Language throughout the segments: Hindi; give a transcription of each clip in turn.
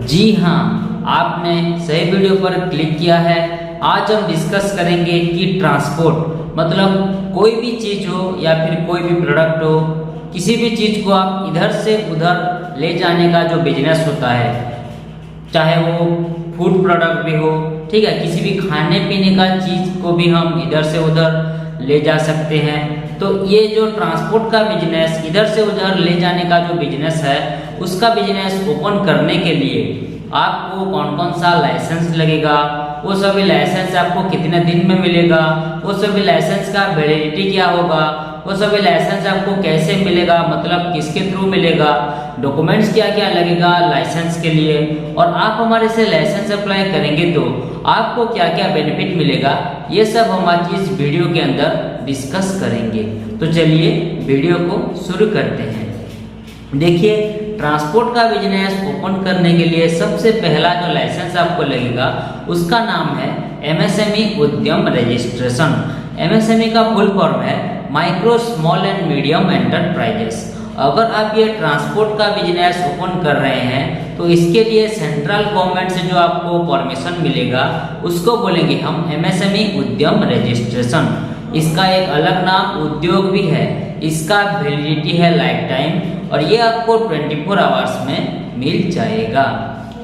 जी हाँ, आपने सही वीडियो पर क्लिक किया है। आज हम डिस्कस करेंगे कि ट्रांसपोर्ट मतलब कोई भी चीज़ हो या फिर कोई भी प्रोडक्ट हो, किसी भी चीज़ को आप इधर से उधर ले जाने का जो बिजनेस होता है, चाहे वो फूड प्रोडक्ट भी हो, ठीक है, किसी भी खाने पीने का चीज़ को भी हम इधर से उधर ले जा सकते हैं। तो ये जो ट्रांसपोर्ट का बिजनेस, इधर से उधर ले जाने का जो बिजनेस है, उसका बिजनेस ओपन करने के लिए आपको कौन कौन सा लाइसेंस लगेगा, वो सभी लाइसेंस आपको कितने दिन में मिलेगा, वो सभी लाइसेंस का वैलिडिटी क्या होगा, वो सभी लाइसेंस आपको कैसे मिलेगा, मतलब किसके थ्रू मिलेगा, डॉक्यूमेंट्स क्या क्या लगेगा लाइसेंस के लिए, और आप हमारे से लाइसेंस अप्लाई करेंगे तो आपको क्या क्या बेनिफिट मिलेगा, ये सब हम आज इस वीडियो के अंदर डिस्कस करेंगे। तो चलिए वीडियो को शुरू करते हैं। देखिए, ट्रांसपोर्ट का बिजनेस ओपन करने के लिए सबसे पहला जो लाइसेंस आपको लगेगा उसका नाम है एमएसएमई उद्यम रजिस्ट्रेशन। एमएसएमई का फुल फॉर्म है micro small and medium enterprises. अगर आप ये ट्रांसपोर्ट का बिजनेस ओपन कर रहे हैं तो इसके लिए सेंट्रल गवर्नमेंट से जो आपको परमिशन मिलेगा उसको बोलेंगे हम एमएसएमई उद्यम रजिस्ट्रेशन। इसका एक अलग नाम उद्योग भी है, इसका वैलिडिटी है लाइफ टाइम, और ये आपको 24 आवर्स में मिल जाएगा।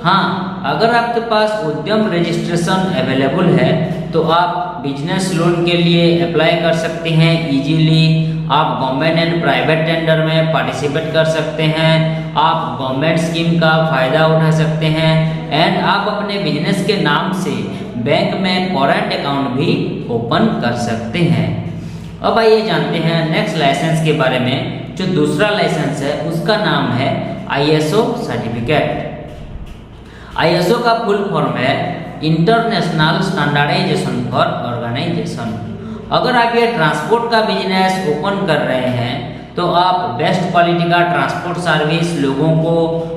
हाँ, अगर आपके पास उद्यम रजिस्ट्रेशन अवेलेबल है तो आप बिजनेस लोन के लिए अप्लाई कर सकते हैं इजीली। आप गवर्नमेंट एंड प्राइवेट टेंडर में पार्टिसिपेट कर सकते हैं, आप गवर्नमेंट स्कीम का फायदा उठा सकते हैं, एंड आप अपने बिजनेस के नाम से बैंक में करंट अकाउंट भी ओपन कर सकते हैं। अब आइए जानते हैं नेक्स्ट लाइसेंस के बारे में। जो दूसरा लाइसेंस है उसका नाम है आईएसओ सर्टिफिकेट। आईएसओ का फुल फॉर्म है इंटरनेशनल स्टैंडर्डाइजेशन फॉर ऑर्गेनाइजेशन। अगर आप ये ट्रांसपोर्ट का बिजनेस ओपन कर रहे हैं तो आप बेस्ट क्वालिटी का ट्रांसपोर्ट सर्विस लोगों को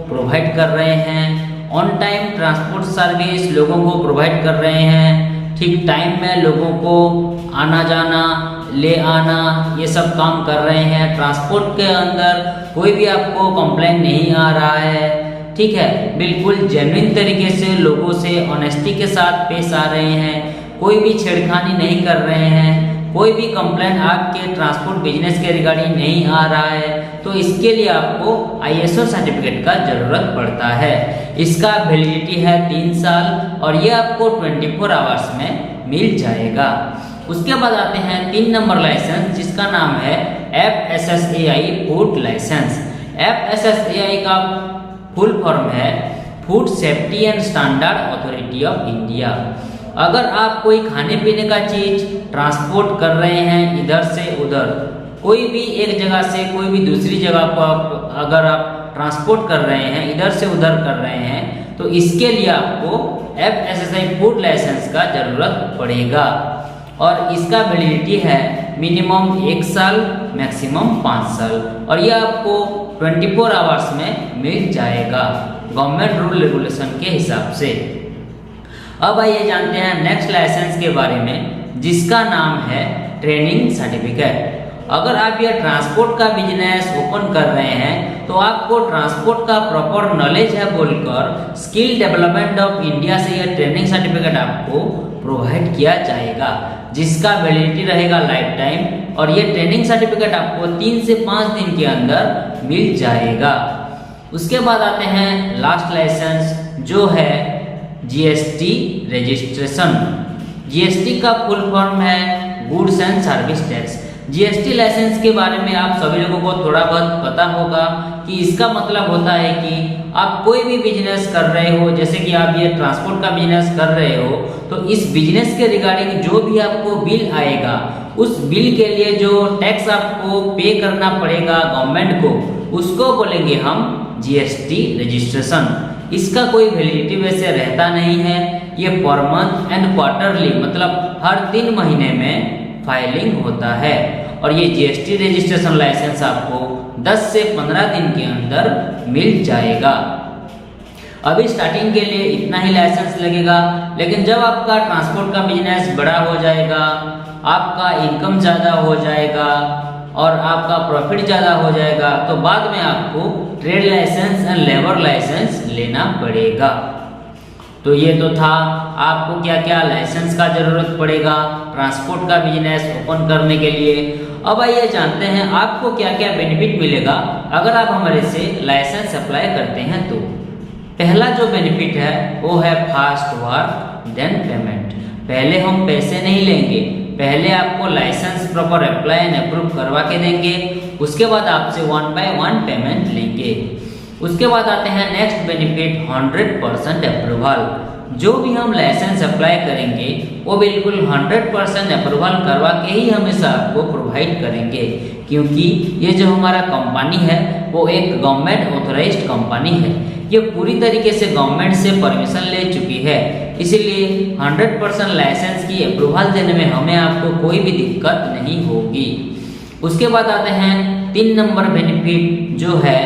प्रोवाइड कर रहे हैं, ऑन टाइम ट्रांसपोर्ट सर्विस लोगों को प्रोवाइड कर रहे हैं, ठीक टाइम में लोगों को आना जाना ले आना ये सब काम कर रहे हैं। ट्रांसपोर्ट के अंदर कोई भी आपको कंप्लेंट नहीं आ रहा है, ठीक है, बिल्कुल जेन्युइन तरीके से लोगों से ऑनेस्टी के साथ पेश आ रहे हैं, कोई भी छेड़खानी नहीं कर रहे हैं, कोई भी कंप्लेंट आपके ट्रांसपोर्ट बिजनेस के रिगार्डिंग नहीं आ रहा है, तो इसके लिए आपको आईएसओ सर्टिफिकेट का जरूरत पड़ता है। इसका वैलिडिटी है 3 साल और ये आपको 24 आवर्स में मिल जाएगा। उसके बाद आते हैं 3 नंबर लाइसेंस जिसका नाम है FSSAI फूड लाइसेंस। FSSAI का फुल फॉर्म है food safety and standard authority of India. अगर आप कोई खाने पीने का चीज ट्रांसपोर्ट कर रहे हैं इधर से उधर, कोई भी एक जगह से कोई भी दूसरी जगह को अगर आप ट्रांसपोर्ट कर रहे हैं, इधर से उधर कर रहे हैं, तो इसके लिए आपको FSSAI फूड लाइसेंस का जरूरत पड़ेगा और इसका वैलिडिटी है मिनिमम 1 साल मैक्सिमम 5 साल, और ये आपको 24 आवर्स में मिल जाएगा गवर्नमेंट रूल रेगुलेशन के हिसाब से। अब आइए जानते हैं नेक्स्ट लाइसेंस के बारे में जिसका नाम है ट्रेनिंग सर्टिफिकेट। अगर आप ये ट्रांसपोर्ट का बिजनेस ओपन कर रहे हैं तो आपको ट्रांसपोर्ट का प्रॉपर नॉलेज है बोलकर स्किल डेवलपमेंट ऑफ इंडिया से यह ट्रेनिंग सर्टिफिकेट आपको प्रोवाइड किया जाएगा जिसका वैलिडिटी रहेगा लाइफ टाइम, और ये ट्रेनिंग सर्टिफिकेट आपको 3 से 5 दिन के अंदर मिल जाएगा। उसके बाद आते हैं लास्ट लाइसेंस जो है जीएसटी रजिस्ट्रेशन। जीएसटी का फुल फॉर्म है goods and service tax. GST licence के बारे में आप सभी लोगों को थोड़ा बहुत पता होगा कि इसका मतलब होता है कि आप कोई भी बिजनेस कर रहे हो, जैसे कि आप ये ट्रांसपोर्ट का बिजनेस कर रहे हो, तो इस बिजनेस के रिगार्डिंग जो भी आपको बिल आएगा उस बिल के लिए जो टैक्स आपको पे करना पड़ेगा गवर्नमेंट को, उसको बोलेंगे हम जीएसटी रजिस्ट्रेशन। इसका कोई वैलिडिटी वैसे रहता नहीं है, ये पर मंथ एंड क्वार्टरली मतलब हर 3 महीने में फाइलिंग होता है, और ये जीएसटी रजिस्ट्रेशन लाइसेंस आपको 10 से 15 दिन के अंदर मिल जाएगा। अभी स्टार्टिंग के लिए इतना ही लाइसेंस लगेगा, लेकिन जब आपका ट्रांसपोर्ट का बिजनेस बड़ा हो जाएगा, आपका इनकम ज़्यादा हो जाएगा, और आपका प्रॉफिट ज़्यादा हो जाएगा तो बाद में आपको trade licence and labour licence लेना पड़ेगा। तो ये तो था आपको क्या क्या लाइसेंस का जरूरत पड़ेगा ट्रांसपोर्ट का बिजनेस ओपन करने के लिए। अब आइए जानते हैं आपको क्या क्या बेनिफिट मिलेगा अगर आप हमारे से लाइसेंस अप्लाई करते हैं तो। पहला जो बेनिफिट है वो है फास्ट वर्क देन पेमेंट। पहले हम पैसे नहीं लेंगे, पहले आपको licence proper apply and approve करवा के देंगे, उसके बाद आपसे 1 by 1 पेमेंट लेंगे। उसके बाद आते हैं नेक्स्ट बेनिफिट 100% अप्रूवल। जो भी हम लाइसेंस अप्लाई करेंगे वो बिल्कुल 100% अप्रूवल करवा के ही हमेशा आपको प्रोवाइड करेंगे, क्योंकि ये जो हमारा कंपनी है वो एक गवर्नमेंट ऑथराइज्ड कंपनी है। ये पूरी तरीके से गवर्नमेंट से परमिशन ले चुकी है, इसीलिए 100% लाइसेंस की अप्रूवल देने में हमें आपको कोई भी दिक्कत नहीं होगी। उसके बाद आते हैं 3 नंबर बेनिफिट जो है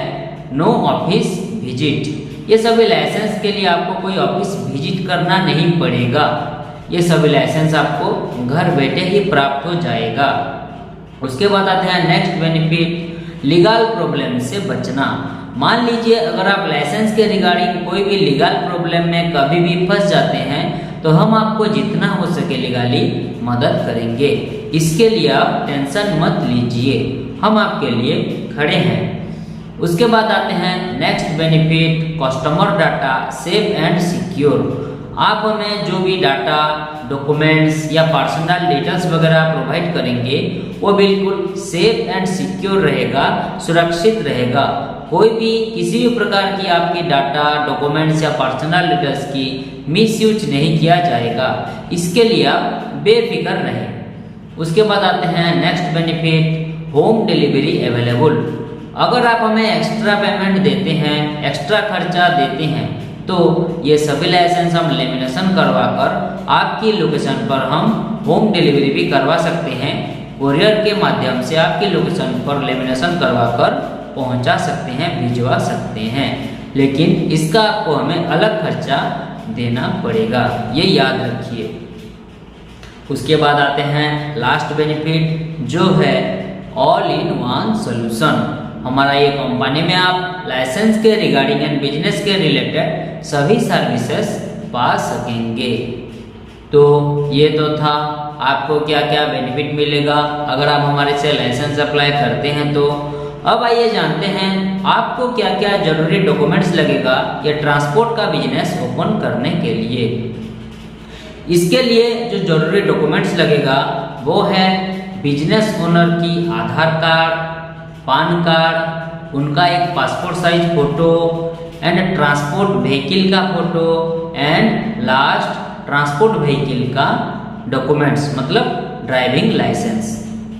नो ऑफिस विजिट। ये सभी लाइसेंस के लिए आपको कोई ऑफिस विजिट करना नहीं पड़ेगा, ये सभी लाइसेंस आपको घर बैठे ही प्राप्त हो जाएगा। उसके बाद आते हैं नेक्स्ट बेनिफिट लीगल प्रॉब्लम से बचना। मान लीजिए अगर आप लाइसेंस के रिगार्डिंग कोई भी लीगल प्रॉब्लम में कभी भी फंस जाते हैं तो हम आपको जितना हो सके लीगली मदद करेंगे। इसके लिए आप टेंशन मत लीजिए, हम आपके लिए खड़े हैं। उसके बाद आते हैं next benefit customer data safe and secure. आप हमें जो भी डाटा डॉक्यूमेंट्स या पर्सनल डिटेल्स वगैरह प्रोवाइड करेंगे वो बिल्कुल सेफ एंड सिक्योर रहेगा, सुरक्षित रहेगा। कोई भी किसी भी प्रकार की आपकी डाटा डॉक्यूमेंट्स या पर्सनल डिटेल्स की मिसयूज नहीं किया जाएगा, इसके लिए आप बेफिक्र रहें। उसके बाद आते हैं next benefit home delivery available. अगर आप हमें एक्स्ट्रा पेमेंट देते हैं, एक्स्ट्रा खर्चा देते हैं तो ये सभी लाइसेंस हम लेमिनेशन करवा कर आपकी लोकेशन पर हम होम डिलीवरी भी करवा सकते हैं। कोरियर के माध्यम से आपकी लोकेशन पर लेमिनेशन करवा कर पहुंचा सकते हैं, भिजवा सकते हैं, लेकिन इसका आपको हमें अलग खर्चा देना पड़ेगा, ये याद रखिए। उसके बाद आते हैं लास्ट बेनिफिट जो है ऑल इन वन सोल्यूशन। हमारा ये कंपनी में आप लाइसेंस के रिगार्डिंग एंड बिजनेस के रिलेटेड सभी सर्विसेज पा सकेंगे। तो ये तो था आपको क्या क्या बेनिफिट मिलेगा अगर आप हमारे से लाइसेंस अप्लाई करते हैं तो। अब आइए जानते हैं आपको क्या क्या जरूरी डॉक्यूमेंट्स लगेगा ये ट्रांसपोर्ट का बिजनेस ओपन करने के लिए। इसके लिए जो जरूरी डॉक्यूमेंट्स लगेगा वो है बिजनेस ओनर की आधार कार्ड, पान कार्ड, उनका एक passport size photo and transport vehicle का photo and last transport vehicle का डॉक्यूमेंट्स मतलब ड्राइविंग लाइसेंस,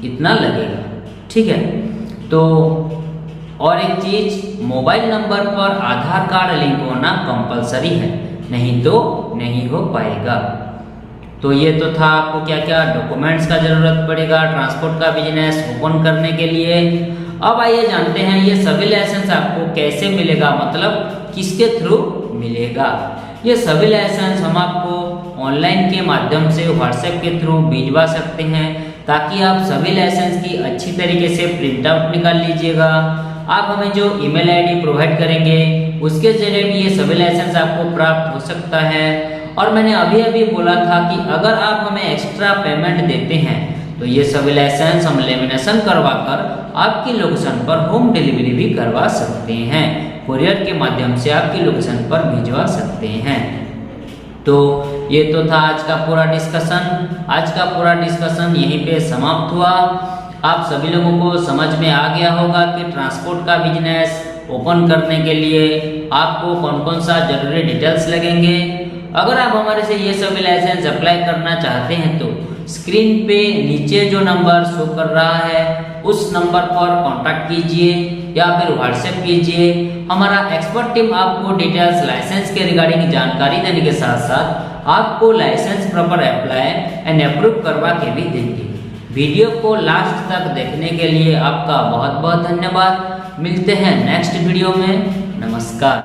इतना लगेगा, ठीक है। तो और एक चीज मोबाइल नंबर पर आधार कार्ड लिंक होना कंपलसरी है, नहीं तो नहीं हो पाएगा। तो ये तो था आपको क्या क्या डॉक्यूमेंट्स का जरूरत पड़ेगा ट्रांसपोर्ट का बिजनेस ओपन करने के लिए। अब आइए जानते हैं ये सभी लाइसेंस आपको कैसे मिलेगा, मतलब किसके थ्रू मिलेगा। ये सभी लाइसेंस हम आपको ऑनलाइन के माध्यम से व्हाट्सएप के थ्रू भिजवा सकते हैं, ताकि आप सभी लाइसेंस की अच्छी तरीके से प्रिंट आउट निकाल लीजिएगा। आप हमें जो ईमेल आईडी प्रोवाइड करेंगे उसके जरिए भी ये सभी लाइसेंस आपको प्राप्त हो सकता है। और मैंने अभी अभी बोला था कि अगर आप हमें एक्स्ट्रा पेमेंट देते हैं तो ये सभी लाइसेंस हम लेमिनेशन करवा कर आपकी लोकेशन पर होम डिलीवरी भी करवा सकते हैं, कोरियर के माध्यम से आपकी लोकेशन पर भिजवा सकते हैं। तो ये तो था आज का पूरा डिस्कशन। आज का पूरा डिस्कशन यहीं पे समाप्त हुआ। आप सभी लोगों को समझ में आ गया होगा कि ट्रांसपोर्ट का बिजनेस ओपन करने के लिए आपको कौन कौन सा जरूरी डिटेल्स लगेंगे। अगर आप हमारे से ये सभी लाइसेंस अप्लाई करना चाहते हैं तो स्क्रीन पे नीचे जो नंबर शो कर रहा है उस नंबर पर कांटेक्ट कीजिए या फिर व्हाट्सएप कीजिए। हमारा एक्सपर्ट टीम आपको डिटेल्स लाइसेंस के रिगार्डिंग जानकारी देने के साथ साथ आपको licence proper apply and approve करवा के भी देंगे। वीडियो को लास्ट तक देखने के लिए आपका बहुत बहुत धन्यवाद। मिलते हैं नेक्स्ट वीडियो में। नमस्कार।